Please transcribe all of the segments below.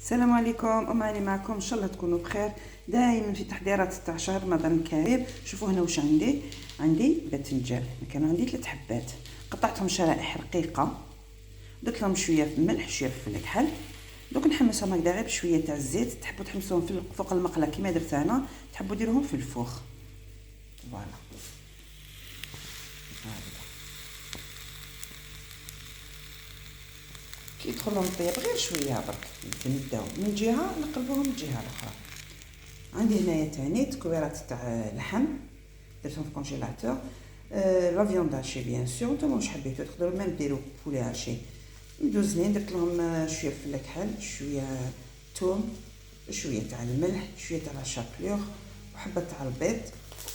السلام عليكم، أماني معكم. ان شاء الله تكونوا بخير دائما في تحضيرات تاع شهر رمضان الكريم. شوفوا هنا واش عندي باذنجان. كانوا عندي 3 حبات، قطعتهم شرائح رقيقه، درت لهم شويه ملح شويه فلفل كحل. دوك نحمسهم هكذا غير بشويه تاع الزيت. تحبوا تحمسوهم فوق المقله كما درت انا، تحبوا ديروهم في الفوخ. فوالا يدخل لهم الطياب غير شويه برك، نبداو من جهه نقلبوهم من الجهه الاخرى. عندي هنايا تاني تكويرات تاع لحم درتهم في كونجيلاتور. لا فيوند هاشي بيان سور، نتوما واش حبيتو تقدروا ميم ديروا بولي هاشي مدوزنين. درت لهم شويه فلفل كحل، شويه ثوم، شويه تاع الملح، شويه تاع لا شابلور وحبه تاع البيض.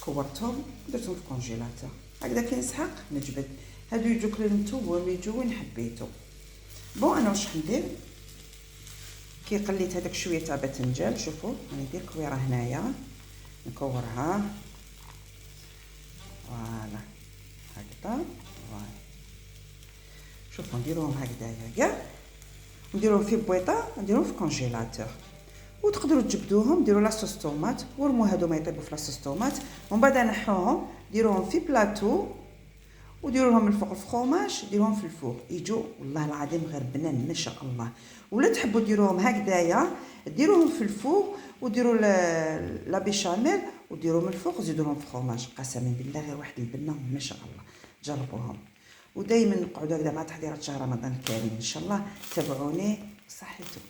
كورتهم درتهم في كونجيلاتور هكذا كينسحق نجبد. هادو يجوك للمتوم يجوا وين حبيتو. بون انا واش ندير كي قليت هذاك شويه تاع باذنجان، شوفوا راني ندير كويره هنايا نكورها. فوالا هكذا. فوالا شوفوا نديروهم هكذايا كاع، نديروهم في بويطه، نديروهم في كونجيلاتور. وتقدروا تجبدوهم ديروا لاصوص طوماط ورموا هادو ما يطيبوا في لاصوص طوماط، ومن بعد نحوهم ديروهم في بلاطو وديروا لهم الفوق الفرomاج، ديروهم في الفوق يجوا والله العظيم غير بنان ما شاء الله. ولا تحبوا ديروهم هكذايا ديروهم في الفوق وديروا لا بيشاميل وديروهم الفوق وزيدوا لهم فرomاج. قسما بالله غير واحد البنه ما شاء الله. جربوهم ودائما نقعدوا هكذا مع تحضيرات شهر رمضان الكريم. ان شاء الله تابعوني. صحيتو.